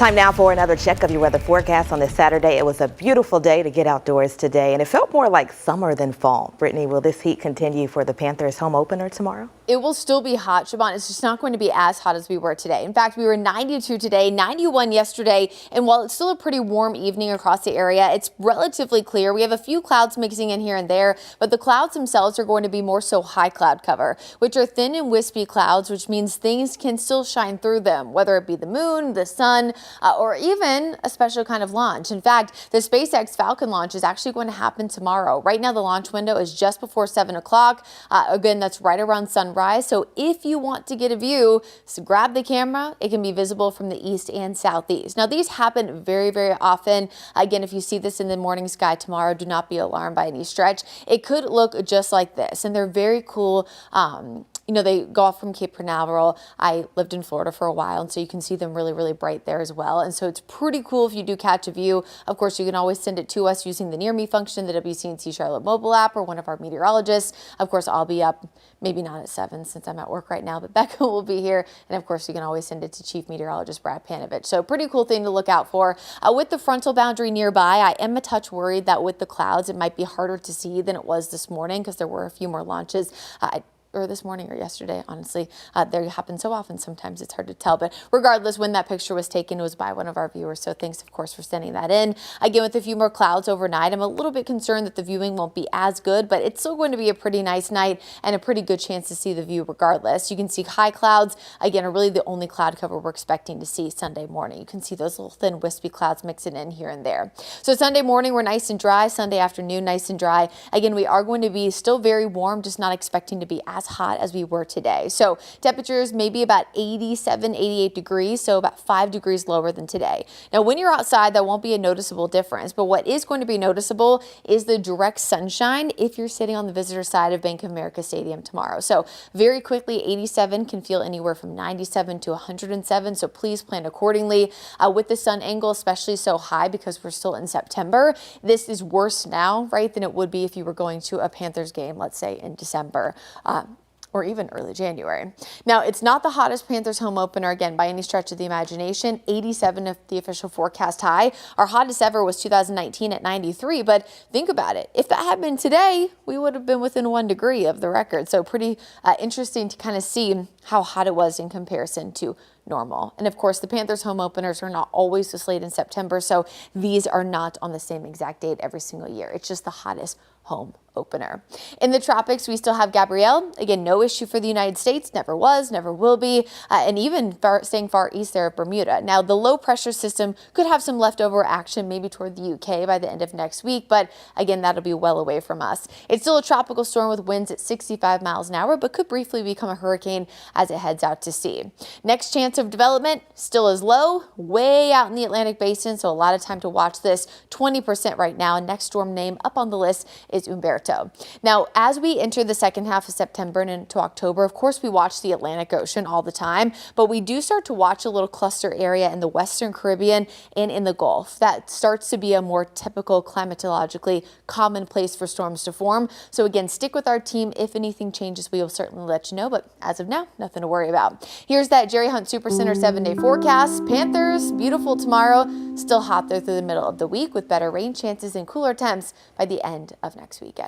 Time now for another check of your weather forecast on this Saturday. It was a beautiful day to get outdoors today, and it felt more like summer than fall. Brittany, will this heat continue for the Panthers home opener tomorrow? It will still be hot, Siobhan. It's just not going to be as hot as we were today. In fact, we were 92 today, 91 yesterday, and while it's still a pretty warm evening across the area, it's relatively clear. We have a few clouds mixing in here and there, but the clouds themselves are going to be more so high cloud cover, which are thin and wispy clouds, which means things can still shine through them, whether it be the moon, the sun, or even a special kind of launch. In fact, the SpaceX Falcon launch is actually going to happen tomorrow. Right now, the launch window is just before 7 o'clock. Again, that's right around sunrise. So if you want to get a view, so grab the camera. It can be visible from the east and southeast. Now, these happen very, very often. Again, if you see this in the morning sky tomorrow, do not be alarmed by any stretch. It could look just like this, and they're very cool. You know, they go off from Cape Canaveral. I lived in Florida for a while, and so you can see them really, really bright there as well. And so it's pretty cool if you do catch a view. Of course, you can always send it to us using the Near Me function, the WCNC Charlotte mobile app, or one of our meteorologists. Of course, I'll be up, maybe not at 7 since I'm at work right now, but Becca will be here. And of course, you can always send it to Chief Meteorologist Brad Panovich. So pretty cool thing to look out for. With the frontal boundary nearby, I am a touch worried that with the clouds, it might be harder to see than it was this morning because there were a few more launches. Or this morning or yesterday, honestly. They happen so often, sometimes it's hard to tell. But regardless, when that picture was taken, it was by one of our viewers. So thanks, of course, for sending that in. Again, with a few more clouds overnight, I'm a little bit concerned that the viewing won't be as good, but it's still going to be a pretty nice night and a pretty good chance to see the view regardless. You can see high clouds, again, are really the only cloud cover we're expecting to see Sunday morning. You can see those little thin wispy clouds mixing in here and there. So Sunday morning, we're nice and dry. Sunday afternoon, nice and dry. Again, we are going to be still very warm, just not expecting to be as hot as we were today. So temperatures maybe about 87, 88 degrees, so about 5 degrees lower than today. Now, when you're outside, that won't be a noticeable difference, but what is going to be noticeable is the direct sunshine if you're sitting on the visitor side of Bank of America Stadium tomorrow. So very quickly, 87 can feel anywhere from 97 to 107, so please plan accordingly. With the sun angle, especially so high because we're still in September, this is worse now, right, than it would be if you were going to a Panthers game, let's say in December. Or even early January. Now, it's not the hottest Panthers home opener, again, by any stretch of the imagination. 87 of the official forecast high. Our hottest ever was 2019 at 93, but think about it. If that had been today, we would have been within 1 degree of the record. So pretty interesting to kind of see how hot it was in comparison to normal. And of course, the Panthers home openers are not always this late in September, so these are not on the same exact date every single year. It's just the hottest home opener. In the tropics, we still have Gabrielle. Again, no issue for the United States. Never was, never will be. And even staying far east there of Bermuda. Now, the low pressure system could have some leftover action maybe toward the UK by the end of next week. But again, that'll be well away from us. It's still a tropical storm with winds at 65 miles an hour, but could briefly become a hurricane as it heads out to sea. Next chance of development still is low, way out in the Atlantic basin. So a lot of time to watch this. 20% right now. Next storm name up on the list is Umberto. Now, as we enter the second half of September and into October, of course, we watch the Atlantic Ocean all the time, but we do start to watch a little cluster area in the Western Caribbean and in the Gulf. That starts to be a more typical climatologically common place for storms to form. So again, stick with our team. If anything changes, we will certainly let you know, but as of now, nothing to worry about. Here's that Jerry Hunt Supercenter 7-day forecast. Panthers, beautiful tomorrow, still hot there through the middle of the week with better rain chances and cooler temps by the end of next weekend.